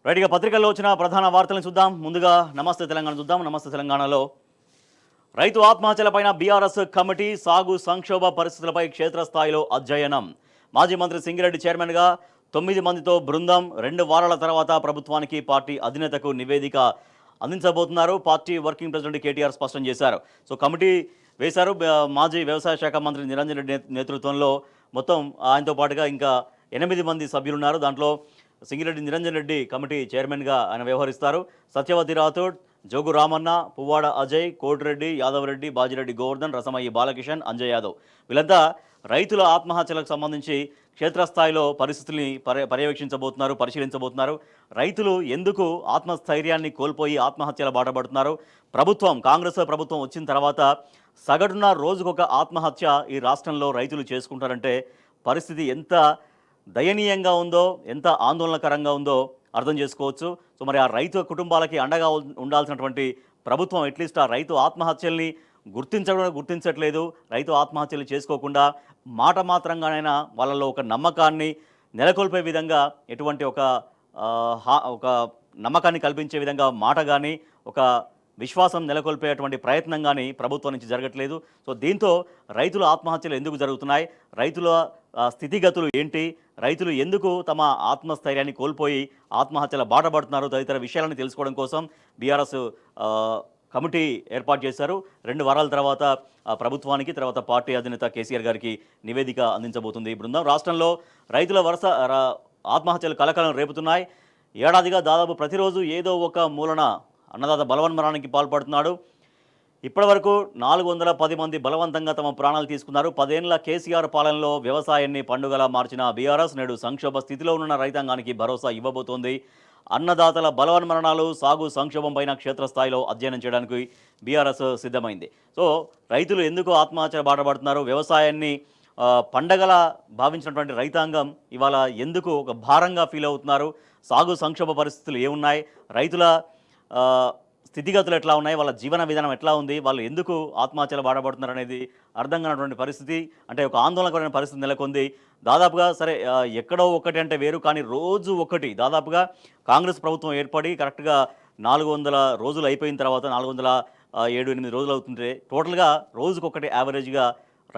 రైట్గా పత్రికల్లో వచ్చిన ప్రధాన వార్తలను చూద్దాం. ముందుగా నమస్తే తెలంగాణ చూద్దాం. నమస్తే తెలంగాణలో రైతు ఆత్మహత్యలపైన బీఆర్ఎస్ కమిటీ, సాగు సంక్షోభ పరిస్థితులపై క్షేత్రస్థాయిలో అధ్యయనం. మాజీ మంత్రి సింగిరెడ్డి చైర్మన్గా 9 మందితో బృందం 2 వారాల తర్వాత ప్రభుత్వానికి, పార్టీ అధినేతకు నివేదిక అందించబోతున్నారు. పార్టీ వర్కింగ్ ప్రెసిడెంట్ కేటీఆర్ స్పష్టం చేశారు. సో కమిటీ వేశారు. మాజీ వ్యవసాయ శాఖ మంత్రి నిరంజన్ రెడ్డి నేతృత్వంలో మొత్తం ఆయనతో పాటుగా ఇంకా 8 మంది సభ్యులున్నారు. దాంట్లో సింగిరెడ్డి నిరంజన్ రెడ్డి కమిటీ చైర్మన్గా ఆయన వ్యవహరిస్తారు. సత్యవతి రాథోడ్, జోగు రామన్న, పువ్వాడ అజయ్, కోటిరెడ్డి, యాదవ్ రెడ్డి, బాజిరెడ్డి గోవర్ధన్, రసమయ్యి బాలకిషన్, అంజయ్ యాదవ్ వీళ్ళంతా రైతుల ఆత్మహత్యలకు సంబంధించి క్షేత్రస్థాయిలో పరిస్థితుల్ని పర్యవేక్షించబోతున్నారు, పరిశీలించబోతున్నారు. రైతులు ఎందుకు ఆత్మస్థైర్యాన్ని కోల్పోయి ఆత్మహత్యల బాటపడుతున్నారు? కాంగ్రెస్ ప్రభుత్వం వచ్చిన తర్వాత సగటున రోజుకొక ఆత్మహత్య ఈ రాష్ట్రంలో రైతులు చేసుకుంటారంటే పరిస్థితి ఎంత దయనీయంగా ఉందో, ఎంత ఆందోళనకరంగా ఉందో అర్థం చేసుకోవచ్చు. సో మరి ఆ రైతు కుటుంబాలకి అండగా ఉండాల్సినటువంటి ప్రభుత్వం అట్లీస్ట్ ఆ రైతు ఆత్మహత్యల్ని గుర్తించట్లేదు. రైతు ఆత్మహత్యలు చేసుకోకుండా మాట మాత్రంగానైనా వాళ్ళలో ఒక నమ్మకాన్ని నెలకొల్పే విధంగా ఎటువంటి ఒక నమ్మకాన్ని కల్పించే విధంగా మాట కానీ, ఒక విశ్వాసం నెలకొల్పేటువంటి ప్రయత్నం కానీ ప్రభుత్వం నుంచి జరగట్లేదు. సో దీంతో రైతుల ఆత్మహత్యలు ఎందుకు జరుగుతున్నాయి, రైతుల స్థితిగతులు ఏంటి, రైతులు ఎందుకు తమ ఆత్మస్థైర్యాన్ని కోల్పోయి ఆత్మహత్యల బాట పడుతున్నారు తదితర విషయాలను తెలుసుకోవడం కోసం బీఆర్ఎస్ కమిటీ ఏర్పాటు చేశారు. 2 వారాల తర్వాత ప్రభుత్వానికి, తర్వాత పార్టీ అధినేత కేసీఆర్ గారికి నివేదిక అందించబోతుంది ఈ బృందం. రాష్ట్రంలో రైతుల ఆత్మహత్యలు కలకలం రేపుతున్నాయి. ఏడాదిగా దాదాపు ప్రతిరోజు ఏదో ఒక మూలన అన్నదాత బలవన్మరణానికి పాల్పడుతున్నాడు. ఇప్పటివరకు 410 మంది బలవంతంగా తమ ప్రాణాలు తీసుకున్నారు. 10 ఏళ్ల కేసీఆర్ పాలనలో వ్యవసాయాన్ని పండుగలా మార్చిన బీఆర్ఎస్ నేడు సంక్షోభ స్థితిలో ఉన్న రైతాంగానికి భరోసా ఇవ్వబోతోంది. అన్నదాతల బలవన్మరణాలు, సాగు సంక్షోభం పైన క్షేత్రస్థాయిలో అధ్యయనం చేయడానికి బీఆర్ఎస్ సిద్ధమైంది. సో రైతులు ఎందుకు ఆత్మహత్య బాటపడుతున్నారు, వ్యవసాయాన్ని పండగలా భావించినటువంటి రైతాంగం ఇవాళ ఎందుకు ఒక భారంగా ఫీల్ అవుతున్నారు, సాగు సంక్షోభ పరిస్థితులు ఏమున్నాయి, రైతుల స్థితిగతులు ఎట్లా ఉన్నాయి, వాళ్ళ జీవన విధానం ఎట్లా ఉంది, వాళ్ళు ఎందుకు ఆత్మహత్యలు బాధపడుతున్నారు అనేది అర్థం కానటువంటి పరిస్థితి, అంటే ఒక ఆందోళనకరమైన పరిస్థితి నెలకొంది. దాదాపుగా సరే ఎక్కడో ఒకటి అంటే వేరు, కానీ రోజు ఒకటి దాదాపుగా కాంగ్రెస్ ప్రభుత్వం ఏర్పడి కరెక్ట్గా 400 రోజులు అయిపోయిన తర్వాత 407-8 రోజులు అవుతుంటే టోటల్గా రోజుకొకటి యావరేజ్గా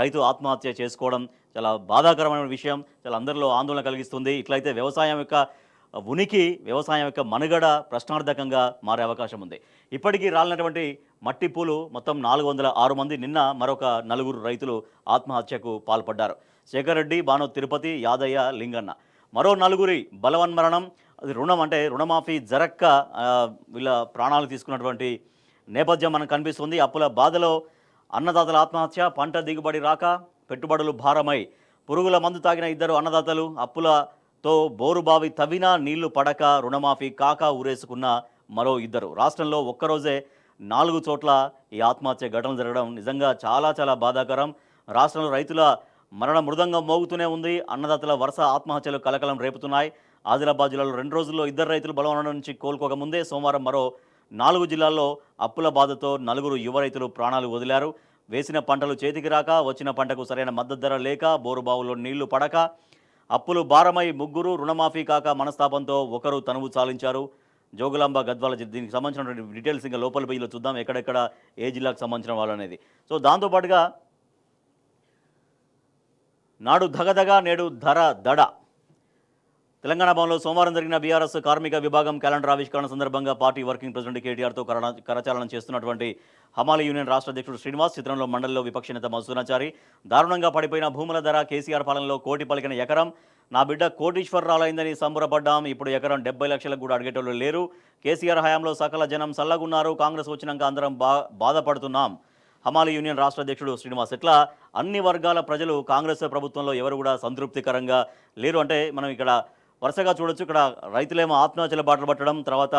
రైతు ఆత్మహత్య చేసుకోవడం చాలా బాధాకరమైన విషయం, చాలా అందరిలో ఆందోళన కలిగిస్తుంది. ఇట్లయితే వ్యవసాయం యొక్క ఉనికి, వ్యవసాయం యొక్క మనుగడ ప్రశ్నార్థకంగా మారే అవకాశం ఉంది. ఇప్పటికీ రాలినటువంటి మట్టి పూలు మొత్తం 406 మంది. నిన్న మరొక 4 రైతులు ఆత్మహత్యకు పాల్పడ్డారు. శేఖర్ రెడ్డి, బానో తిరుపతి, యాదయ్య, లింగన్న. మరో 4 బలవన్మరణం. అది రుణమాఫీ జరక్క వీళ్ళ ప్రాణాలు తీసుకున్నటువంటి నేపథ్యం మనకు కనిపిస్తుంది. అప్పుల బాధలో అన్నదాతల ఆత్మహత్య, పంట దిగుబడి రాక పెట్టుబడులు భారమై పురుగుల మందు తాగిన 2 అన్నదాతలు, అప్పులతో బోరుబావి తవ్వినా నీళ్లు పడక రుణమాఫీ కాక ఊరేసుకున్న మరో 2. రాష్ట్రంలో ఒక్కరోజే 4 చోట్ల ఈ ఆత్మహత్య ఘటనలు జరగడం నిజంగా చాలా చాలా బాధాకరం. రాష్ట్రంలో రైతుల మరణ మృదంగం మోగుతూనే ఉంది. అన్నదాతల వరుస ఆత్మహత్యలు కలకలం రేపుతున్నాయి. ఆదిలాబాద్ జిల్లాలో 2 రోజుల్లో 2 రైతులు బలవన్మరణం నుంచి కోలుకోకముందే సోమవారం మరో 4 జిల్లాల్లో అప్పుల బాధతో 4 యువ రైతులు ప్రాణాలు వదిలారు. వేసిన పంటలు చేతికి రాక, వచ్చిన పంటకు సరైన మద్దతు ధర లేక, బోరుబావుల్లో నీళ్లు పడక, అప్పులు భారమై 3 రుణమాఫీ కాక మనస్తాపంతో 1 తనువు చాలించారు. జోగులాంబ, గద్వాల. దీనికి సంబంధించిన డీటెయిల్స్ ఇంకా లోపల పేజీలో చూద్దాం, ఎక్కడెక్కడ ఏ జిల్లాకు సంబంధించిన వాళ్ళు అనేది. సో దాంతోపాటుగా నాడు ధగధగ నేడు ధర దడ. తెలంగాణ భవన్లో సోమవారం జరిగిన బీఆర్ఎస్ కార్మిక విభాగం క్యాలెండర్ ఆవిష్కరణ సందర్భంగా పార్టీ వర్కింగ్ ప్రెసిడెంట్ కేటీఆర్తో కరచాలనం చేస్తున్నటువంటి హమాలి యూనియన్ రాష్ట్ర అధ్యక్షుడు శ్రీనివాస్, చిత్రంలో మండలిలో విపక్ష నేత మధుసూనాచారి. దారుణంగా పడిపోయిన భూముల ధర, కేసీఆర్ పాలనలో కోటి పలికిన ఎకరం, నా బిడ్డ కోటీశ్వరరాలైందని సంబరపడ్డాం, ఇప్పుడు ఎకరం 70 లక్షలకు కూడా అడిగేటోళ్ళు లేరు. కేసీఆర్ హయాంలో సకల జనం సల్లగున్నారు, కాంగ్రెస్ వచ్చినాక అందరం బాధపడుతున్నాం. హమాలి యూనియన్ రాష్ట్ర అధ్యక్షుడు శ్రీనివాస్. ఇట్లా అన్ని వర్గాల ప్రజలు కాంగ్రెస్ ప్రభుత్వంలో ఎవరు కూడా సంతృప్తికరంగా లేరు. అంటే మనం ఇక్కడ వరుసగా చూడొచ్చు. ఇక్కడ రైతులేమో ఆత్మహత్యల బాటలు పట్టడం, తర్వాత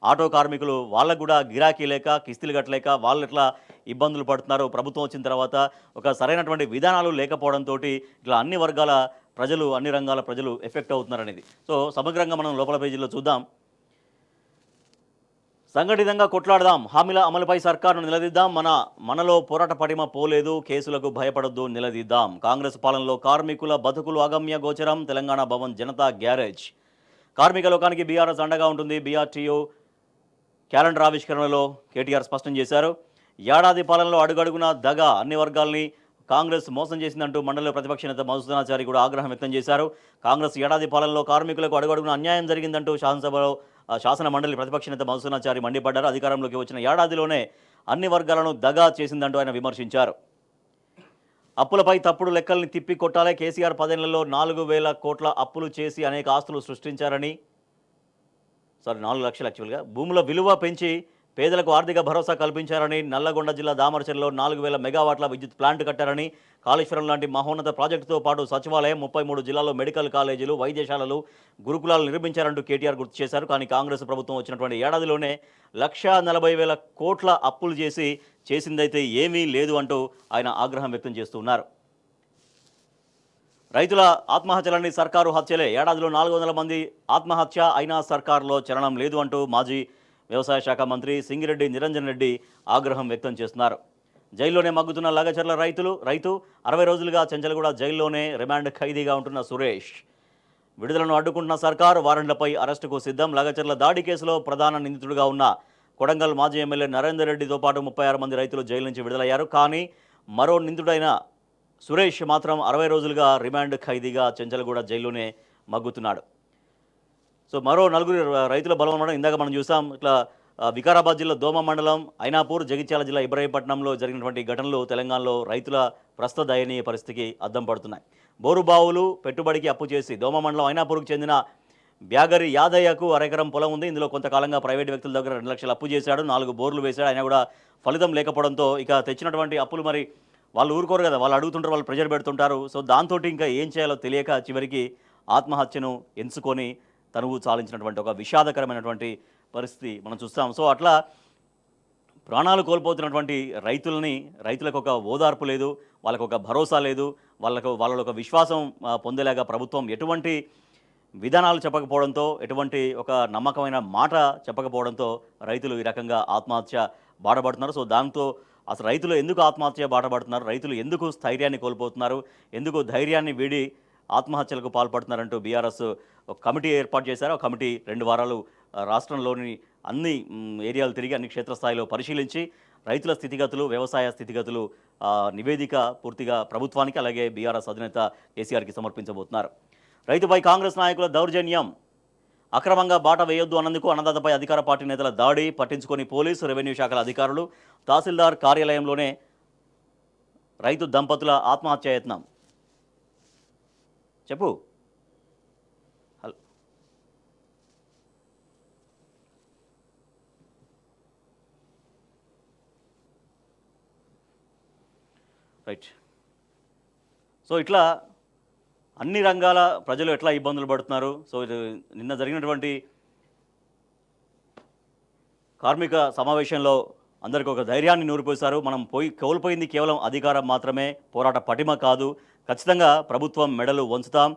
ఆటో కార్మికులు వాళ్ళకు కూడా గిరాకీ లేక, కిస్తీలు కట్టలేక వాళ్ళు ఎట్లా ఇబ్బందులు పడుతున్నారు. ప్రభుత్వం వచ్చిన తర్వాత ఒక సరైనటువంటి విధానాలు లేకపోవడంతో ఇట్లా అన్ని వర్గాల ప్రజలు, అన్ని రంగాల ప్రజలు ఎఫెక్ట్ అవుతున్నారనేది. సో సమగ్రంగా మనం లోపల పేజీలో చూద్దాం. సంఘటితంగా కొట్లాడదాం, హామీల అమలుపై సర్కారును నిలదీద్దాం, మనలో పోరాట పటిమ పోలేదు, కేసులకు భయపడొద్దు, నిలదీద్దాం. కాంగ్రెస్ పాలనలో కార్మికుల బతుకులు అగమ్య గోచరం, తెలంగాణ భవన్ జనతా గ్యారేజ్. కార్మిక లోకానికి బీఆర్ఎస్ అండగా ఉంటుంది. బీఆర్టీయూ క్యాలెండర్ ఆవిష్కరణలో కేటీఆర్ స్పష్టం చేశారు. ఏడాది పాలనలో అడుగడుగున దగ, అన్ని వర్గాల్ని కాంగ్రెస్ మోసం చేసిందంటూ మండలిలో ప్రతిపక్ష నేత మధుసూదనాచారి కూడా ఆగ్రహం వ్యక్తం చేశారు. కాంగ్రెస్ ఏడాది పాలనలో కార్మికులకు అడుగడుగున అన్యాయం జరిగిందంటూ శాసనసభలో శాసన మండలి ప్రతిపక్ష నేత మధుసూదనాచారి మండిపడ్డారు. అధికారంలోకి వచ్చిన ఏడాదిలోనే అన్ని వర్గాలను దగా చేసిందంటూ ఆయన విమర్శించారు. అప్పులపై తప్పుడు లెక్కల్ని తిప్పి కొట్టాలే. కేసీఆర్ 10 ఏళ్లలో 4,000 కోట్ల అప్పులు చేసి అనేక ఆస్తులు సృష్టించారని, 4 లక్షలు యాక్చువల్గా, భూముల విలువ పెంచి పేదలకు ఆర్థిక భరోసా కల్పించారని, నల్లగొండ జిల్లా దామరచెరులో 4,000 మెగావాట్ల విద్యుత్ ప్లాంట్ కట్టారని, కాళేశ్వరం లాంటి మహోన్నత ప్రాజెక్టుతో పాటు సచివాలయం, 33 జిల్లాల్లో మెడికల్ కాలేజీలు, వైద్యశాలలు, గురుకులాలు నిర్మించారంటూ కేటీఆర్ గుర్తు చేశారు. కానీ కాంగ్రెస్ ప్రభుత్వం వచ్చినటువంటి ఏడాదిలోనే 1,40,000 కోట్ల అప్పులు చేసిందైతే ఏమీ లేదు అంటూ ఆయన ఆగ్రహం వ్యక్తం చేస్తున్నారు. రైతుల ఆత్మహత్యలన్నీ సర్కారు హత్యలే. ఏడాదిలో 400 మంది ఆత్మహత్య అయినా సర్కారులో చలనం లేదు అంటూ మాజీ వ్యవసాయ శాఖ మంత్రి సింగిరెడ్డి నిరంజన్ రెడ్డి ఆగ్రహం వ్యక్తం చేస్తున్నారు. జైల్లోనే మగ్గుతున్న లగచర్ల రైతు 60 రోజులుగా చెంచల్గూడ జైల్లోనే రిమాండ్ ఖైదీగా ఉంటున్న సురేష్. విడుదలను అడ్డుకుంటున్న సర్కారు వారెంట్లపై అరెస్టుకు సిద్ధం. లగచర్ల దాడి కేసులో ప్రధాన నిందితుడిగా ఉన్న కొడంగల్ మాజీ ఎమ్మెల్యే నరేందర్ రెడ్డితో పాటు 36 మంది రైతులు జైలు నుంచి విడుదలయ్యారు. కానీ మరో నిందితుడైన సురేష్ మాత్రం 60 రోజులుగా రిమాండ్ ఖైదీగా చెంచల్గూడ జైల్లోనే మగ్గుతున్నాడు. మరో 4 రైతుల బలవన్మరణం ఇందాక మనం చూసాం. ఇట్లా వికారాబాద్ జిల్లా దోమ మండలం, ఐనాపూర్, జగిత్యాల జిల్లా ఇబ్రాహీంపట్నంలో జరిగినటువంటి ఘటనలు తెలంగాణలో రైతుల ప్రస్తుత దయనీయ పరిస్థితికి అద్దం పడుతున్నాయి. బోరుబావులు పెట్టుబడికి అప్పు చేసి దోమ మండలం ఐనాపూర్కు చెందిన బ్యాగరి యాదయ్యకు అరెకరం పొలం ఉంది. ఇందులో కొంతకాలంగా ప్రైవేటు వ్యక్తుల దగ్గర 2 లక్షలు అప్పు చేశాడు. 4 బోర్లు వేశాడు. అయినా కూడా ఫలితం లేకపోవడంతో ఇక తెచ్చినటువంటి అప్పులు మరి వాళ్ళు ఊరుకోరు కదా, వాళ్ళు అడుగుతుంటారు, వాళ్ళు ప్రెజర్ పెడుతుంటారు. దాంతో ఇంకా ఏం చేయాలో తెలియక చివరికి ఆత్మహత్యను ఎంచుకొని తనువు చాలించినటువంటి ఒక విషాదకరమైనటువంటి పరిస్థితి మనం చూస్తాం. అట్లా ప్రాణాలు కోల్పోతున్నటువంటి రైతులకు ఒక ఓదార్పు లేదు, వాళ్ళకు ఒక భరోసా లేదు, వాళ్ళలో ఒక విశ్వాసం పొందేలాగా ప్రభుత్వం ఎటువంటి విధానాలు చెప్పకపోవడంతో, ఎటువంటి ఒక నమ్మకమైన మాట చెప్పకపోవడంతో రైతులు ఈ రకంగా ఆత్మహత్య బాటపడుతున్నారు. దాంతో అసలు రైతులు ఎందుకు ఆత్మహత్య బాటపడుతున్నారు, రైతులు ఎందుకు స్థైర్యాన్ని కోల్పోతున్నారు, ఎందుకు ధైర్యాన్ని వీడి ఆత్మహత్యలకు పాల్పడుతున్నారంటూ బీఆర్ఎస్ ఒక కమిటీ ఏర్పాటు చేశారు. ఆ కమిటీ 2 వారాలు రాష్ట్రంలోని అన్ని ఏరియాలు తిరిగి అన్ని క్షేత్రస్థాయిలో పరిశీలించి రైతుల స్థితిగతులు, వ్యవసాయ స్థితిగతులు నివేదిక పూర్తిగా ప్రభుత్వానికి అలాగే బీఆర్ఎస్ అధినేత కేసీఆర్కి సమర్పించబోతున్నారు. రైతుపై కాంగ్రెస్ నాయకుల దౌర్జన్యం, అక్రమంగా బాట వేయొద్దు అన్నందుకు అన్నదాతపై అధికార పార్టీ నేతల దాడి, పట్టించుకొని పోలీసు, రెవెన్యూ శాఖల అధికారులు, తహసీల్దార్ కార్యాలయంలోనే రైతు దంపతుల ఆత్మహత్యాయత్నం. చెప్పు. రైట్. ఇట్లా అన్ని రంగాల ప్రజలు ఎట్లా ఇబ్బందులు పడుతున్నారు. ఇది నిన్న జరిగినటువంటి కార్మిక సమావేశంలో అందరికీ ఒక ధైర్యాన్ని నూరిపోశారు. మనం కోల్పోయింది కేవలం అధికారం మాత్రమే, పోరాట పటిమ కాదు. ఖచ్చితంగా ప్రభుత్వం మెడలు వంచుతాం.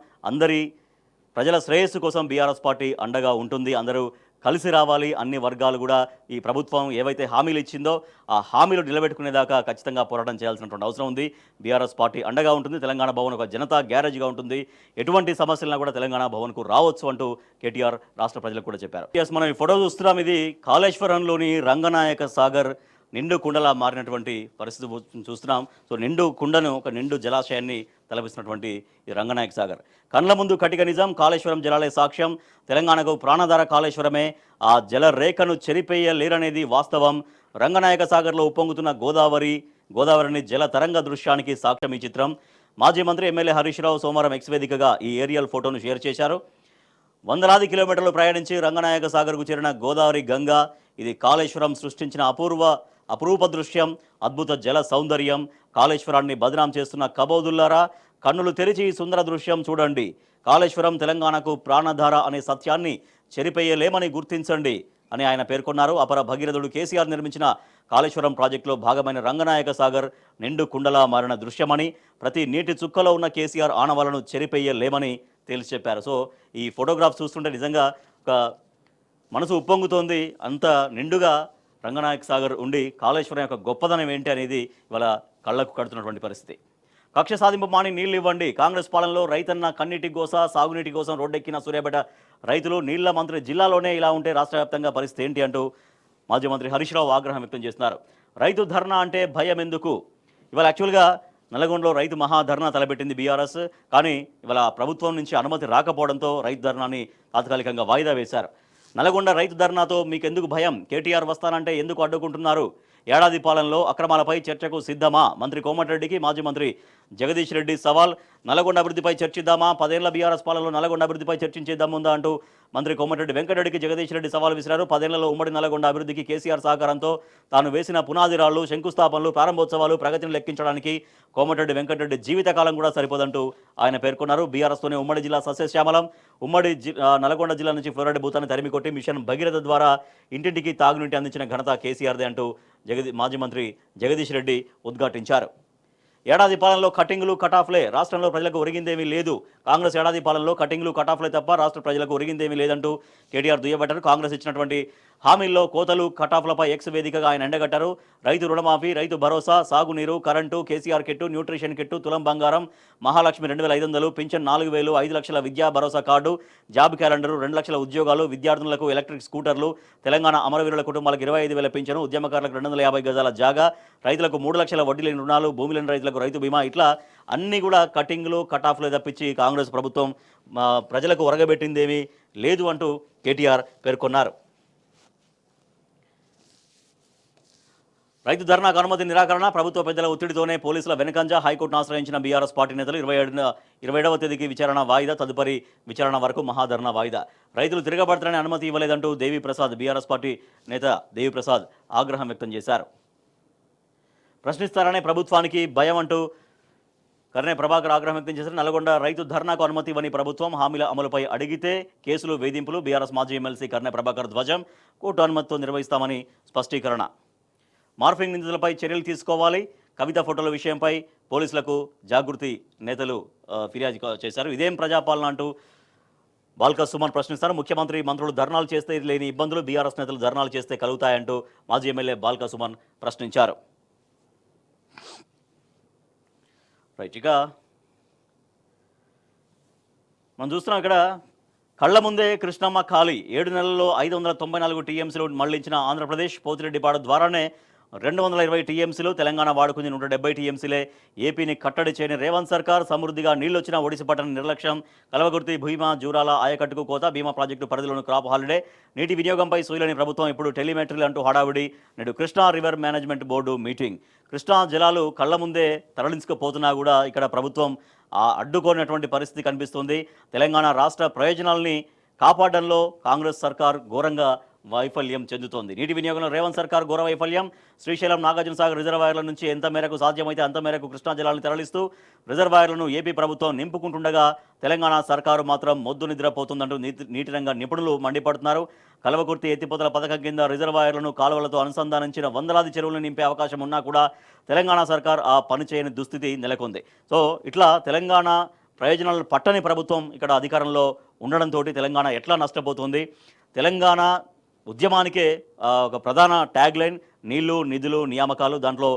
ప్రజల శ్రేయస్సు కోసం బీఆర్ఎస్ పార్టీ అండగా ఉంటుంది. అందరూ కలిసి రావాలి. అన్ని వర్గాలు కూడా ఈ ప్రభుత్వం ఏవైతే హామీలు ఇచ్చిందో ఆ హామీలు నిలబెట్టుకునేదాకా ఖచ్చితంగా పోరాటం చేయాల్సినటువంటి అవసరం ఉంది. బీఆర్ఎస్ పార్టీ అండగా ఉంటుంది. తెలంగాణ భవన్ ఒక జనతా గ్యారేజ్గా ఉంటుంది. ఎటువంటి సమస్యలను కూడా తెలంగాణ భవన్కు రావచ్చు అంటూ కేటీఆర్ రాష్ట్ర ప్రజలకు కూడా చెప్పారు. మనం ఈ ఫోటో చూస్తున్నాం. ఇది కాళేశ్వరంలోని రంగనాయక సాగర్ నిండు కుండలా మారినటువంటి పరిస్థితి చూస్తున్నాం. నిండు కుండను, ఒక నిండు జలాశయాన్ని తలపిస్తున్నటువంటి ఈ రంగనాయక సాగర్. కండ్ల ముందు కటిక నిజం, కాళేశ్వరం జలాలయ సాక్ష్యం. తెలంగాణకు ప్రాణాధార కాళేశ్వరమే. ఆ జల రేఖను చెరిపేయలేరనేది వాస్తవం. రంగనాయక సాగర్లో ఉప్పొంగుతున్న గోదావరిని జల తరంగ దృశ్యానికి సాక్ష్యం ఈ చిత్రం. మాజీ మంత్రి ఎమ్మెల్యే హరీష్ రావు సోమవారం ఎక్స్ వేదికగా ఈ ఏరియల్ ఫోటోను షేర్ చేశారు. వందలాది కిలోమీటర్లు ప్రయాణించి రంగనాయక సాగర్కు చేరిన గోదావరి గంగ. ఇది కాళేశ్వరం సృష్టించిన అపురూప దృశ్యం, అద్భుత జల సౌందర్యం. కాళేశ్వరాన్ని బదనాం చేస్తున్న కబోదుల్లారా, కన్నులు తెరిచి సుందర దృశ్యం చూడండి. కాళేశ్వరం తెలంగాణకు ప్రాణధార అనే సత్యాన్ని చెరిపేయలేమని గుర్తించండి అని ఆయన పేర్కొన్నారు. అపర భగీరథుడు కేసీఆర్ నిర్మించిన కాళేశ్వరం ప్రాజెక్టులో భాగమైన రంగనాయక సాగర్ నిండు కుండలా మారిన దృశ్యమని, ప్రతి నీటి చుక్కలో ఉన్న కేసీఆర్ ఆనవాలను చెరిపేయలేమని తేల్చి చెప్పారు. ఈ ఫోటోగ్రాఫ్ చూస్తుంటే నిజంగా ఒక మనసు ఉప్పొంగుతోంది. అంత నిండుగా రంగనాయక సాగర్ ఉండి కాళేశ్వరం యొక్క గొప్పదనం ఏంటి అనేది ఇవాళ కళ్ళకు కడుతున్నటువంటి పరిస్థితి. కక్ష సాధింపు మాని నీళ్లు ఇవ్వండి. కాంగ్రెస్ పాలనలో రైతన్న కన్నీటి గోస, సాగునీటి కోసం రోడ్డెక్కిన సూర్యాపేట రైతులు నీళ్ల మంత్రి జిల్లాలోనే ఇలా ఉంటే రాష్ట్ర వ్యాప్తంగా పరిస్థితి ఏంటి అంటూ మాజీ మంత్రి హరీష్ రావు ఆగ్రహం వ్యక్తం చేస్తున్నారు. రైతు ధర్నా అంటే భయం ఎందుకు? ఇవాళ యాక్చువల్గా నల్గొండలో రైతు మహాధర్నా తలపెట్టింది బీఆర్ఎస్. కానీ ఇవాళ ప్రభుత్వం నుంచి అనుమతి రాకపోవడంతో రైతు ధర్నాని తాత్కాలికంగా వాయిదా వేశారు. నల్గొండ రైతు ధర్నాతో మీకెందుకు భయం? కేటీఆర్ వస్తానంటే ఎందుకు అడ్డుకుంటున్నారు? ఏడాది పాలనలో అక్రమాలపై చర్చకు సిద్ధమా? మంత్రి కోమటిరెడ్డికి మాజీ మంత్రి జగదీష్ రెడ్డి సవాల్. నల్గొండ అభివృద్ధిపై చర్చిద్దామా? 10 ఏళ్ల బీఆర్ఎస్ పాలనలో నల్గొండ అభివృద్ధిపై చర్చించేద్దాముందా అంటూ మంత్రి కోమటిరెడ్డి వెంకటరెడ్డికి జగదీష్ రెడ్డి సవాల్ విసిరారు. 10 ఏళ్లలో ఉమ్మడి నల్గొండ అభివృద్ధికి కేసీఆర్ సహకారంతో తాను వేసిన పునాది రాళ్లు, శంకుస్థాపనలు, ప్రారంభోత్సవాలు, ప్రగతిని లెక్కించడానికి కోమటిరెడ్డి వెంకటరెడ్డి జీవితకాలం కూడా సరిపోదంటూ ఆయన పేర్కొన్నారు. బీఆర్ఎస్తోనే ఉమ్మడి జిల్లా సస్యశ్యామలం. ఉమ్మడి నల్గొండ జిల్లా నుంచి ఫ్లోరైడ్ భూతాన్ని తరిమికొట్టి మిషన్ భగీరథ ద్వారా ఇంటింటికి తాగునీటి అందించిన ఘనత కేసీఆర్దే అంటూ మాజీ మంత్రి జగదీష్ రెడ్డి ఉద్ఘాటించారు. ఏడాది పాలనలో కటింగులు కటాఫ్లే, రాష్ట్రంలో ప్రజలకు ఒరిగిందేమీ లేదు. కాంగ్రెస్ ఏడాది పాలనలో కటింగులు కటాఫ్లే తప్ప రాష్ట్ర ప్రజలకు ఒరిగిందేమీ లేదంటూ కేటీఆర్ దుయ్యబట్టారు. కాంగ్రెస్ ఇచ్చినటువంటి హామీల్లో కోతలు కటాఫ్లపై ఎక్స్ వేదికగా ఆయన ఎండగట్టారు. రైతు రుణమాఫీ, రైతు భరోసా, సాగునీరు, current, KCR kit, nutrition kit, తులం బంగారం, మహాలక్ష్మి 2500, పింఛన్ 4000, 5 లక్షల విద్యా భరోసా కార్డు, జాబ్ క్యాలెండరు, 2 లక్షల ఉద్యోగాలు, విద్యార్థులకు ఎలక్ట్రిక్ స్కూటర్లు, తెలంగాణ అమరవీరుల కుటుంబాలకు 25,000 పింఛను, ఉద్యమకారులకు 250 గజాల జాగా, రైతులకు 3 లక్షల వడ్డీ లేని రుణాలు, భూమి లేని రైతులకు రైతు బీమా, ఇట్లా అన్నీ కూడా కటింగ్లు కటాఫ్లే తప్పించి కాంగ్రెస్ ప్రభుత్వం ప్రజలకు ఒరగబెట్టిందేమీ లేదు అంటూ కేటీఆర్ పేర్కొన్నారు. రైతు ధర్నాకు అనుమతి నిరాకరణ, ప్రభుత్వ పెద్దల ఒత్తిడితోనే పోలీసుల వెనుకంజ, హైకోర్టును ఆశ్రయించిన బీఆర్ఎస్ పార్టీ నేతలు 27వ తేదీకి విచారణ వాయిదా, తదుపరి విచారణ వరకు మహాధర్నా వాయిదా. రైతులు తిరగబడతారని అనుమతి ఇవ్వలేదంటూ దేవిప్రసాద్, బీఆర్ఎస్ పార్టీ నేత దేవిప్రసాద్ ఆగ్రహం వ్యక్తం చేశారు. ప్రశ్నిస్తారనే ప్రభుత్వానికి భయం అంటూ కర్నె ప్రభాకర్ ఆగ్రహం వ్యక్తం చేశారు. నల్గొండ రైతు ధర్నాకు అనుమతి ఇవ్వని ప్రభుత్వం, హామీల అమలుపై అడిగితే కేసులు, వేధింపులు. బీఆర్ఎస్ మాజీ ఎమ్మెల్సీ కర్నె ప్రభాకర్ ధ్వజం. కోర్టు అనుమతితో నిర్వహిస్తామని స్పష్టీకరణ. మార్ఫింగ్ నిందితులపై చర్యలు తీసుకోవాలి. కవిత ఫోటోల విషయంపై పోలీసులకు జాగృతి నేతలు ఫిర్యాదు చేశారు. ఇదేం ప్రజాపాలన అంటూ బాల్క సుమన్ ప్రశ్నిస్తారు. ముఖ్యమంత్రి, మంత్రులు ధర్నాలు చేస్తే లేని ఇబ్బందులు బీఆర్ఎస్ నేతలు ధర్నాలు చేస్తే కలుగుతాయంటూ మాజీ ఎమ్మెల్యే బాల్క సుమన్ ప్రశ్నించారు. రైట్, ఇక మనం చూస్తున్నాం ఇక్కడ కళ్ల ముందే కృష్ణమ్మ ఖాళీ. 7 నెలల్లో 594 టీఎంసీలు మళ్లించిన ఆంధ్రప్రదేశ్. పోతిరెడ్డిపాడు ద్వారానే 220 టీఎంసీలు, తెలంగాణ వాడుకుంది 170 టీఎంసీలే. ఏపీని కట్టడి చేయని రేవంత్ సర్కార్, సమృద్ధిగా నీళ్లొచ్చినా ఒడిసి పట్టని నిర్లక్ష్యం. కలవకుర్తి, భీమా, జూరాల ఆయకట్టుకు కోత, భీమా ప్రాజెక్టు పరిధిలోని క్రాప్ హాలిడే. నీటి వినియోగంపై సూయలేని ప్రభుత్వం, ఇప్పుడు టెలిమెట్రీలు అంటూ హడావిడి. నేడు Krishna river management board meeting. Krishna జలాలు కళ్ల ముందే తరలించుకుపోతున్నా కూడా ఇక్కడ ప్రభుత్వం అడ్డుకోనటువంటి పరిస్థితి కనిపిస్తుంది. తెలంగాణ రాష్ట్ర ప్రయోజనాలని కాపాడడంలో కాంగ్రెస్ సర్కార్ ఘోరంగా వైఫల్యం చెందుతోంది. నీటి వినియోగంలో రేవంత్ సర్కార్ ఘోర వైఫల్యం. శ్రీశైలం, నాగార్జున సాగర్ రిజర్వాయర్ల నుంచి ఎంత మేరకు సాధ్యమైతే అంత మేరకు కృష్ణా జలాలను తరలిస్తూ రిజర్వాయర్లను ఏపీ ప్రభుత్వం నింపుకుంటుండగా తెలంగాణ సర్కారు మాత్రం మొద్దు నిద్రపోతుందంటూ నీటి రంగ నిపుణులు మండిపడుతున్నారు. కల్వకుర్తి ఎత్తిపోతల పథకం కింద రిజర్వాయర్లను కాలువలతో అనుసంధానించిన వందలాది చెరువులను నింపే అవకాశం ఉన్నా కూడా తెలంగాణ సర్కార్ ఆ పని చేయని దుస్థితి నెలకొంది. సో ఇట్లా తెలంగాణ ప్రయోజనాలను పట్టని ప్రభుత్వం ఇక్కడ అధికారంలో ఉండడంతో తెలంగాణ ఎట్లా నష్టపోతుంది? తెలంగాణ ఉద్యమానికే ఒక ప్రధాన ట్యాగ్ లైన్ నీళ్లు, నిధులు, నియామకాలు. దాంట్లో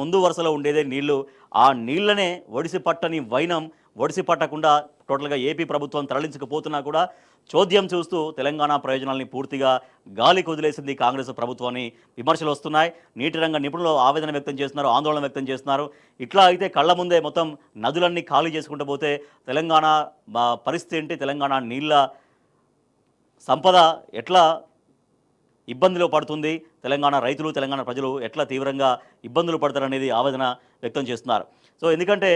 ముందు వరుసలో ఉండేదే నీళ్లు. ఆ నీళ్లనే ఒడిసి పట్టని వైనం, ఒడిసి పట్టకుండా టోటల్గా ఏపీ ప్రభుత్వం తరలించకపోతున్నా కూడా చోద్యం చూస్తూ తెలంగాణ ప్రయోజనాల్ని పూర్తిగా గాలికి వదిలేసింది కాంగ్రెస్ ప్రభుత్వాన్ని విమర్శలు వస్తున్నాయి. నీటి రంగ నిపుణులు ఆవేదన వ్యక్తం చేస్తున్నారు, ఆందోళన వ్యక్తం చేస్తున్నారు. ఇట్లా అయితే కళ్ళ ముందే మొత్తం నదులన్నీ ఖాళీ చేసుకుంటూ పోతే తెలంగాణ పరిస్థితి ఏంటి? తెలంగాణ నీళ్ళ సంపద ఎట్లా ఇబ్బందిలో పడుతుంది? తెలంగాణ రైతులు, తెలంగాణ ప్రజలు ఎట్లా తీవ్రంగా ఇబ్బందులు పడతారనేది ఆవేదన వ్యక్తం చేస్తున్నారు. సో ఎందుకంటే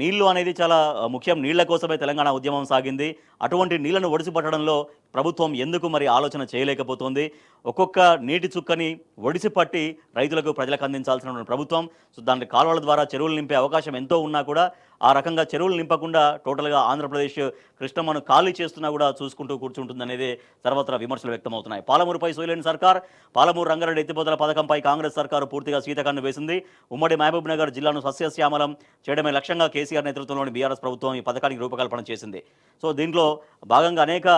నీళ్లు అనేది చాలా ముఖ్యం. నీళ్ల కోసమే తెలంగాణ ఉద్యమం సాగింది. అటువంటి నీళ్లను ఒడిసి పట్టడంలో ప్రభుత్వం ఎందుకు మరి ఆలోచన చేయలేకపోతుంది? ఒక్కొక్క నీటి చుక్కని ఒడిసి పట్టి రైతులకు, ప్రజలకు అందించాల్సిన ప్రభుత్వం సో దాని కాలువల ద్వారా చెరువులు నింపే అవకాశం ఎంతో ఉన్నా కూడా ఆ రకంగా చెరువులు నింపకుండా టోటల్గా ఆంధ్రప్రదేశ్ కృష్ణమ్మను ఖాళీ చేస్తున్నా కూడా చూసుకుంటూ కూర్చుంటుందనేది సర్వత్రా విమర్శలు వ్యక్తమవుతున్నాయి. పాలమూరుపై సోయలేని సర్కార్. పాలమూరు రంగారెడ్డి ఎత్తిపోతల పథకంపై కాంగ్రెస్ సర్కారు పూర్తిగా శీతకన్ను వేసింది. ఉమ్మడి మహబూబ్ నగర్ జిల్లాను సస్యశ్యామలం చేయడమే లక్ష్యంగా కేసీఆర్ నేతృత్వంలోని బీఆర్ఎస్ ప్రభుత్వం ఈ పథకానికి రూపకల్పన చేసింది. సో దీంట్లో భాగంగా అనేక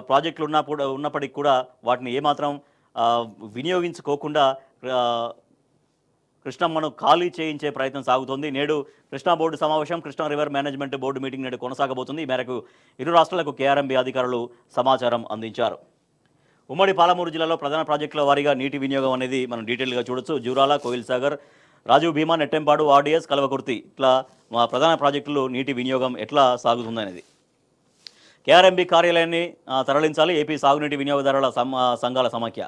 ప్రాజెక్టులు ఉన్నప్పటికీ కూడా వాటిని ఏమాత్రం వినియోగించుకోకుండా కృష్ణమ్మను ఖాళీ చేయించే ప్రయత్నం సాగుతోంది. నేడు కృష్ణా బోర్డు సమావేశం, Krishna river management board meeting నేడు కొనసాగబోతుంది. ఈ మేరకు ఇరు రాష్ట్రాలకు కేఆర్ఎంబీ అధికారులు సమాచారం అందించారు. ఉమ్మడి పాలమూరు జిల్లాలో ప్రధాన ప్రాజెక్టుల వారీగా నీటి వినియోగం అనేది మనం డీటెయిల్గా చూడొచ్చు. జూరాల, కోయిల్ సాగర్, రాజీవ్ భీమా, నెట్టెంపాడు, ఆర్డీఎస్, కల్వకుర్తి ఇట్లా మా ప్రధాన ప్రాజెక్టులు నీటి వినియోగం ఎట్లా సాగుతుందనేది. కేఆర్ఎంబీ కార్యాలయాన్ని తరలించాలి. ఏపీ సాగునీటి వినియోగదారుల సంఘాల సమాఖ్య.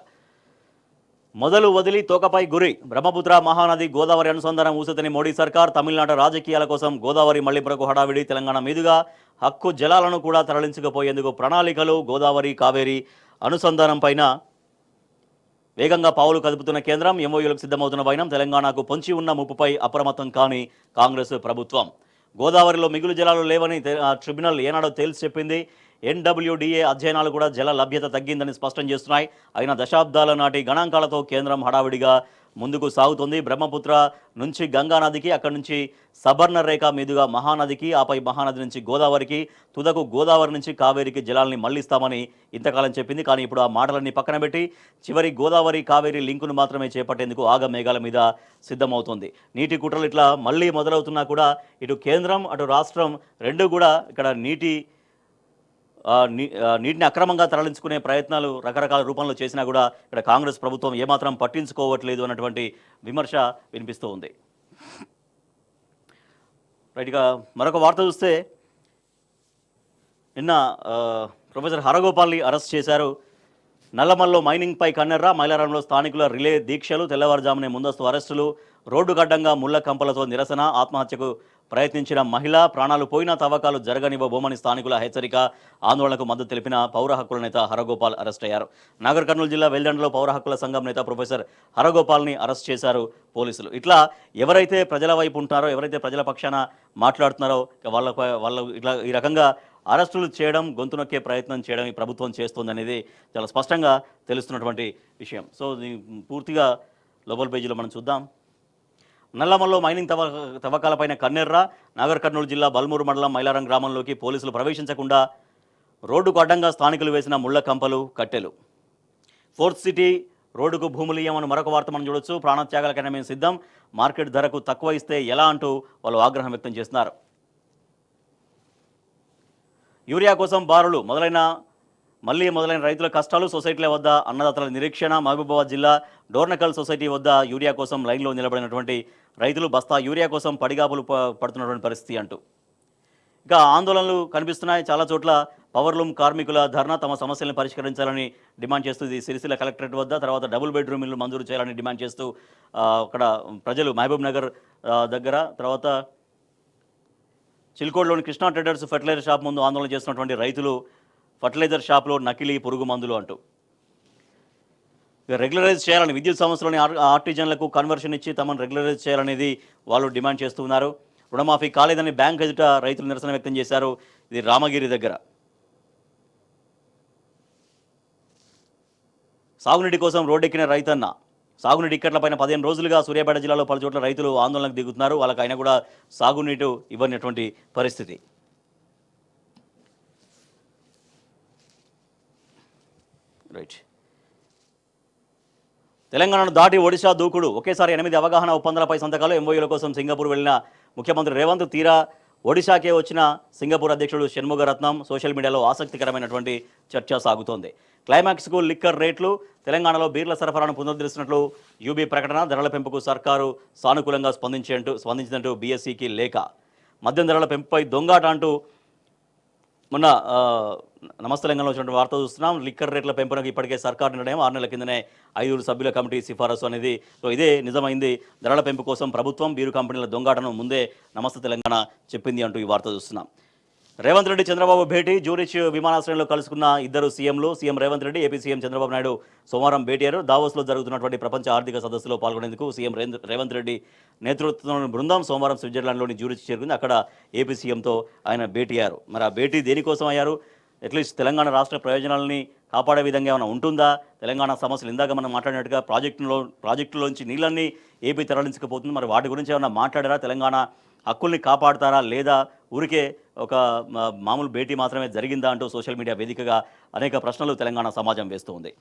మొదలు వదిలి తోకపై గురి. బ్రహ్మపుత్ర మహానది గోదావరి అనుసంధానం ఊసతని మోడీ సర్కార్. తమిళనాడు రాజకీయాల కోసం గోదావరి మళ్లింపులకు హడావిడి. తెలంగాణ మీదుగా హక్కు జలాలను కూడా తరలించుకుపోయేందుకు ప్రణాళికలు. గోదావరి కావేరీ అనుసంధానం పైన వేగంగా పావులు కదుపుతున్న కేంద్రం. ఎంఓయూలకు సిద్ధమవుతున్న వైనం. తెలంగాణకు పొంచి ఉన్న ముప్పుపై అప్రమత్తం కాని కాంగ్రెస్ ప్రభుత్వం. గోదావరిలో మిగులు జలాలు లేవని ట్రిబ్యునల్ ఏనాడో తేల్చి చెప్పింది. ఎన్డబ్ల్యూడీఏ అధ్యయనాలు కూడా జల లభ్యత తగ్గిందని స్పష్టం చేస్తున్నాయి. అయినా దశాబ్దాల నాటి గణాంకాలతో కేంద్రం హడావిడిగా ముందుకు సాగుతోంది. బ్రహ్మపుత్ర నుంచి గంగానదికి, అక్కడి నుంచి సబర్ణ రేఖ మీదుగా మహానదికి, ఆపై మహానది నుంచి గోదావరికి, తుదకు గోదావరి నుంచి కావేరికి జలాల్ని మళ్లిస్తామని ఇంతకాలం చెప్పింది. కానీ ఇప్పుడు ఆ మాటలన్నీ పక్కన పెట్టి చివరి గోదావరి కావేరి లింకును మాత్రమే చేపట్టేందుకు ఆగమేఘాల మీద సిద్ధమవుతోంది. నీటి కుట్రలు ఇట్లా మళ్ళీ మొదలవుతున్నా కూడా ఇటు కేంద్రం అటు రాష్ట్రం రెండు కూడా ఇక్కడ నీటిని అక్రమంగా తరలించుకునే ప్రయత్నాలు రకరకాల రూపంలో చేసినా కూడా ఇక్కడ కాంగ్రెస్ ప్రభుత్వం ఏమాత్రం పట్టించుకోవట్లేదు అన్నటువంటి విమర్శ వినిపిస్తూ ఉంది. రైట్గా మరొక వార్త చూస్తే నిన్న ప్రొఫెసర్ హరగోపాల్ని అరెస్ట్ చేశారు. నల్లమల్లో మైనింగ్పై కన్నెర్ర. మైలారంలో స్థానికుల రిలే దీక్షలు. తెల్లవారుజామునే ముందస్తు అరెస్టులు. రోడ్డు గడ్డంగా ముళ్ల కంపలతో నిరసన. ఆత్మహత్యకు ప్రయత్నించిన మహిళ. ప్రాణాలు పోయినా తవ్వకాలు జరగనివ్వబోమని స్థానికుల హెచ్చరిక. ఆందోళనకు మద్దతు తెలిపిన పౌర హక్కుల నేత హరగోపాల్ అరెస్ట్ అయ్యారు. నాగర్ కర్నూలు జిల్లా వెల్దండలో పౌర హక్కుల సంఘం నేత ప్రొఫెసర్ హరగోపాల్ని అరెస్ట్ చేశారు పోలీసులు. ఇట్లా ఎవరైతే ప్రజల వైపు ఉంటారో, ఎవరైతే ప్రజల పక్షాన మాట్లాడుతున్నారో వాళ్ళ ఇట్లా ఈ రకంగా అరెస్టులు చేయడం, గొంతు నొక్కే ప్రయత్నం చేయడం ఈ ప్రభుత్వం చేస్తుందనేది చాలా స్పష్టంగా తెలుస్తున్నటువంటి విషయం. సో పూర్తిగా లోపల పేజీలో మనం చూద్దాం. నల్లమల్లో మైనింగ్ తవ్వకాలపైన కన్నెర్ర. నాగర్ కర్నూలు జిల్లా బల్మూరు మండలం మైలారం గ్రామంలోకి పోలీసులు ప్రవేశించకుండా రోడ్డుకు అడ్డంగా స్థానికులు వేసిన ముళ్ల కంపలు, కట్టెలు. ఫోర్త్ సిటీ రోడ్డుకు భూములు ఇయ్యమని మరొక వార్త మనం చూడొచ్చు. ప్రాణత్యాగాలకైనా మేము సిద్ధం. మార్కెట్ ధరకు తక్కువ ఇస్తే ఎలా అంటూ వాళ్ళు ఆగ్రహం వ్యక్తం చేస్తున్నారు. యూరియా కోసం బారులు మొదలైన రైతుల కష్టాలు. సొసైటీల వద్ద అన్నదాతల నిరీక్షణ. మహబూబాబాద్ జిల్లా డోర్నకల్ సొసైటీ వద్ద యూరియా కోసం లైన్లో నిలబడినటువంటి రైతులు బస్తా యూరియా కోసం పడిగాపులు పడుతున్నటువంటి పరిస్థితి అంటూ ఇక ఆందోళనలు కనిపిస్తున్నాయి. చాలా చోట్ల పవర్లూమ్ కార్మికుల ధర్నా. తమ సమస్యలను పరిష్కరించాలని డిమాండ్ చేస్తూ సిరిసిల్ల కలెక్టరేట్ వద్ద, తర్వాత డబుల్ బెడ్రూమ్ ఇల్లు మంజూరు చేయాలని డిమాండ్ చేస్తూ అక్కడ ప్రజలు మహబూబ్ నగర్ దగ్గర, తర్వాత చిల్కోడ్లోని కృష్ణా ట్రేడర్స్ ఫెర్టిలైజర్ షాప్ ముందు ఆందోళన చేస్తున్నటువంటి రైతులు ఫర్టిలైజర్ షాప్లో నకిలీ పురుగు మందులు అంటూ రెగ్యులరైజ్ చేయాలని, విద్యుత్ సంస్థలోని ఆర్టిజన్లకు కన్వర్షన్ ఇచ్చి తమను రెగ్యులరైజ్ చేయాలనేది వాళ్ళు డిమాండ్ చేస్తున్నారు. రుణమాఫీ కాలేదని బ్యాంక్ ఎదుట రైతులు నిరసన వ్యక్తం చేశారు. ఇది రామగిరి దగ్గర. సాగునీటి కోసం రోడ్డెక్కిన రైతన్న. సాగునీటి ఇక్కట్లపైన 15 రోజులుగా సూర్యాపేట జిల్లాలో పలు చోట్ల రైతులు ఆందోళనకు దిగుతున్నారు. వాళ్ళకి అయినా కూడా సాగునీటి ఇవ్వనటువంటి పరిస్థితి. రైట్. తెలంగాణను దాటి ఒడిశా దూకుడు. ఒకేసారి 8 అవగాహన ఒప్పందాలపై సంతకాలు. ఎంఓయూల కోసం సింగపూర్ వెళ్లిన ముఖ్యమంత్రి రేవంత్ తీరా ఒడిశాకే వచ్చిన సింగపూర్ అధ్యక్షుడు షణ్ముగరత్నం. సోషల్ మీడియాలో ఆసక్తికరమైనటువంటి చర్చ సాగుతోంది. క్లైమాక్స్కు లిక్కర్ రేట్లు. తెలంగాణలో బీర్ల సరఫరాను పునరుద్ధరిస్తున్నట్లు యూబీ ప్రకటన. ధరల పెంపుకు సర్కారు సానుకూలంగా స్పందించినట్టు బీఎస్సీకి లేఖ. మద్యం ధరల పెంపుపై దొంగాట అంటూ మొన్న నమస్తే తెలంగాణలో వచ్చినటువంటి వార్త చూస్తున్నాం. లిక్కర్ రేట్ల పెంపునకు ఇప్పటికే సర్కారు నిర్ణయం. 6 నెలల కిందనే 5 సభ్యుల కమిటీ సిఫారసు అనేది. సో ఇదే నిజమైంది. ధరల పెంపు కోసం ప్రభుత్వం బీరు కంపెనీల దొంగాటను ముందే నమస్తే తెలంగాణ చెప్పింది అంటూ ఈ వార్త చూస్తున్నాం. రేవంత్ రెడ్డి చంద్రబాబు భేటీ. జూరిచ్ విమానాశ్రయంలో కలుసుకున్న ఇద్దరు సీఎంలు. CM Revanth Reddy, AP CM Chandrababu Naidu సోమవారం భేటీ అయ్యారు. దావోస్లో జరుగుతున్నటువంటి ప్రపంచ ఆర్థిక సదస్సులో పాల్గొనేందుకు సీఎం రేవంత్ రెడ్డి నేతృత్వంలోని బృందం సోమవారం స్విట్జర్లాండ్లోని జూరిచ్ చేరుకుంది. అక్కడ ఏపీ సీఎంతో ఆయన భేటీ అయ్యారు. మరి ఆ భేటీ దేనికోసం అయ్యారు? అట్లీస్ట్ తెలంగాణ రాష్ట్ర ప్రయోజనాలని కాపాడే విధంగా ఏమైనా ఉంటుందా? తెలంగాణ సమస్యలు ఇందాక మనం మాట్లాడినట్టుగా ప్రాజెక్టులోంచి నీళ్ళన్నీ ఏపీ తరలించకపోతుంది. మరి వాటి గురించి ఏమైనా మాట్లాడారా? తెలంగాణ హక్కుల్ని కాపాడతారా లేదా ఊరికే ఒక మామూలు భేటీ మాత్రమే జరిగిందా అంటూ సోషల్ మీడియా వేదికగా అనేక ప్రశ్నలు తెలంగాణ సమాజం వేస్తూ ఉంది.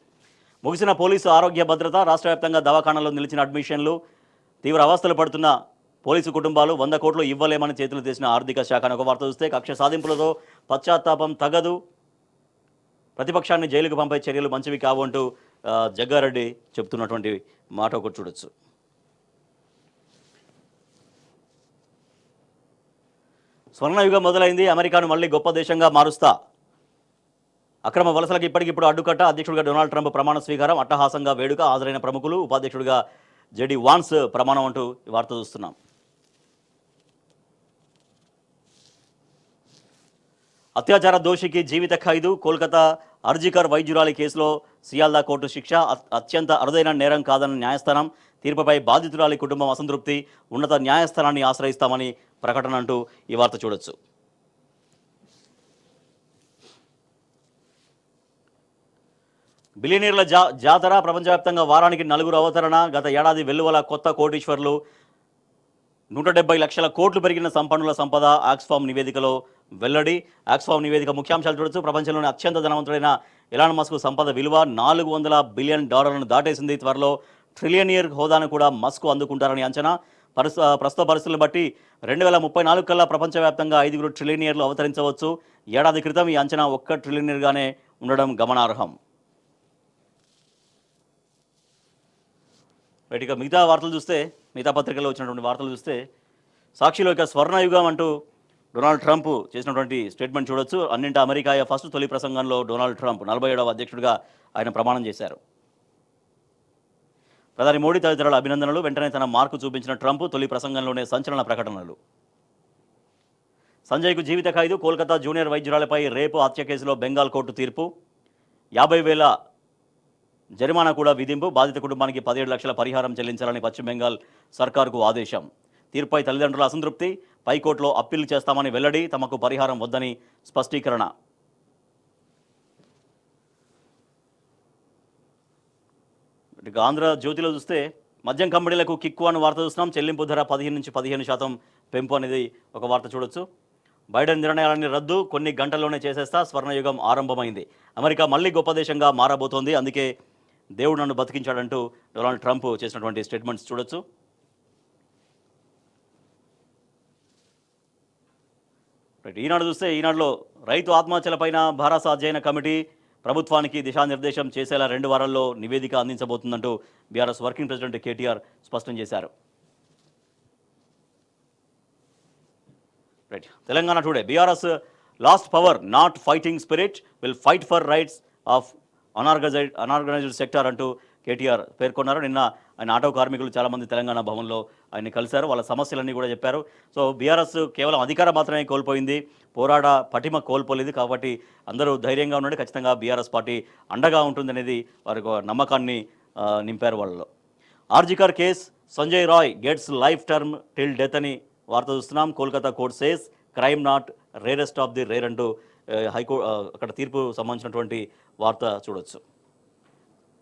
ముగిసిన పోలీసు ఆరోగ్య భద్రత. రాష్ట్ర వ్యాప్తంగా దవాఖానాల్లో నిలిచిన అడ్మిషన్లు. తీవ్ర అవస్థలు పడుతున్న పోలీసు కుటుంబాలు 100 కోట్లు ఇవ్వలేమని చేతులు తీసిన ఆర్థిక శాఖ అని ఒక వార్త చూస్తే, కక్ష సాధింపులతో పశ్చాత్తాపం తగదు, ప్రతిపక్షాన్ని జైలుకు పంపే చర్యలు మంచివి కావు అంటూ జగ్గారెడ్డి చెప్తున్నటువంటి మాట ఒకటి చూడొచ్చు. స్వర్ణయుగం మొదలైంది, అమెరికాను మళ్ళీ గొప్ప దేశంగా మారుస్తా, అక్రమ వలసలకు ఇప్పటికిప్పుడు అడ్డుకట్ట, అధ్యక్షుడిగా డొనాల్డ్ ట్రంప్ ప్రమాణ స్వీకారం, అట్టహాసంగా వేడుక, హాజరైన ప్రముఖులు, ఉపాధ్యక్షుడిగా జెడి వాన్స్ ప్రమాణం అంటూ ఈ వార్త చూస్తున్నాం. అత్యాచార దోషికి జీవిత ఖైదు, కోల్కతా అర్జికర్ వైద్యురాలి కేసులో సియాల్దా కోర్టు శిక్ష, అత్యంత అరుదైన నేరం కాదన్న న్యాయస్థానం, తీర్పుపై బాధితురాలి కుటుంబం అసంతృప్తి, ఉన్నత న్యాయస్థానాన్ని ఆశ్రయిస్తామని ప్రకటన అంటూ ఈ వార్త చూడొచ్చు. బిలియనీర్ల జాతర, ప్రపంచవ్యాప్తంగా వారానికి 4 అవతరణ, గత ఏడాది వెల్లువల కొత్త కోటీశ్వర్లు, 170 లక్షల కోట్లు పెరిగిన సంపన్నుల సంపద ఆక్స్ఫామ్ నివేదికలో వెల్లడి. ఆక్స్ఫామ్ నివేదిక ముఖ్యాంశాలు చూడొచ్చు. ప్రపంచంలోని అత్యంత ధనవంతుడైన ఎలాన్ మస్క్ సంపద విలువ $400 బిలియన్ దాటేసింది. త్వరలో ట్రిలియనియర్ హోదాను కూడా మస్క్ అందుకుంటారని అంచనా. ప్రస్తుత పరిస్థితులను బట్టి 2034 కల్లా ప్రపంచవ్యాప్తంగా 5 ట్రిలియనియర్లు అవతరించవచ్చు. ఏడాది క్రితం ఈ అంచనా 1 ట్రిలియనియర్గానే ఉండడం గమనార్హం. ఇక మిగతా వార్తలు చూస్తే, మిగతా పత్రికల్లో వచ్చినటువంటి వార్తలు చూస్తే, సాక్షిలో ఇక స్వర్ణయుగం అంటూ డొనాల్డ్ ట్రంప్ చేసినటువంటి స్టేట్మెంట్ చూడొచ్చు. అన్నింటి అమెరికా ఫస్ట్ తొలి ప్రసంగంలో డొనాల్డ్ ట్రంప్ 47వ అధ్యక్షుడిగా ఆయన ప్రమాణం చేశారు. ప్రధాని మోడీ తదితరుల అభినందనలు, వెంటనే తన మార్కు చూపించిన ట్రంప్ తొలి ప్రసంగంలోనే సంచలన ప్రకటనలు. సంజయ్కు జీవిత ఖైదు, కోల్కతా జూనియర్ వైద్యురాలపై రేపు హత్య కేసులో బెంగాల్ కోర్టు తీర్పు, 50,000 జరిమానా కూడా విధింపు, బాధిత కుటుంబానికి 17 లక్షల పరిహారం చెల్లించాలని పశ్చిమ బెంగాల్ సర్కారుకు ఆదేశం. తీర్పుపై తల్లిదండ్రుల అసంతృప్తి, పైకోర్టులో అప్పీల్ చేస్తామని వెల్లడి, తమకు పరిహారం వద్దని స్పష్టీకరణ. ఇక ఆంధ్రజ్యోతిలో చూస్తే, మద్యం కంపెనీలకు కిక్కు అని వార్త చూస్తున్నాం. చెల్లింపు ధర 10 నుంచి 15% పెంపు అనేది ఒక వార్త చూడొచ్చు. బైడెన్ నిర్ణయాలన్నీ రద్దు, కొన్ని గంటల్లోనే చేసేస్తా, స్వర్ణయుగం ఆరంభమైంది, అమెరికా మళ్ళీ గొప్ప దేశంగా మారబోతోంది, అందుకే దేవుడు నన్ను బతికించాడంటూ డొనాల్డ్ ట్రంప్ చేసినటువంటి స్టేట్మెంట్స్ చూడొచ్చు. ఈనాడు చూస్తే, ఈనాడులో రైతు ఆత్మహత్యలపైన భారత అధ్యయన కమిటీ ప్రభుత్వానికి దిశానిర్దేశం చేసేలా 2 వారాల్లో నివేదిక అందించబోతుందంటూ బీఆర్ఎస్ వర్కింగ్ ప్రెసిడెంట్ కేటీఆర్ స్పష్టం చేశారు. Telangana today, BRS last power not fighting spirit, will fight for rights of unorganised sector అంటూ కేటీఆర్ పేర్కొన్నారు. నిన్న ఆయన ఆటో కార్మికులు చాలామంది తెలంగాణ భవన్లో ఆయన్ని కలిశారు, వాళ్ళ సమస్యలన్నీ కూడా చెప్పారు. సో బీఆర్ఎస్ కేవలం అధికారం మాత్రమే కోల్పోయింది, పోరాట పటిమ కోల్పోలేదు, కాబట్టి అందరూ ధైర్యంగా ఉండండి, ఖచ్చితంగా బీఆర్ఎస్ పార్టీ అండగా ఉంటుందనేది వారికి నమ్మకాన్ని నింపారు వాళ్ళలో. RG Kar case, Sanjay Roy gets life term till death అని వార్త చూస్తున్నాం. Kolkata court says crime not rarest of the rare అంటూ అక్కడ తీర్పు సంబంధించినటువంటి వార్త చూడొచ్చు.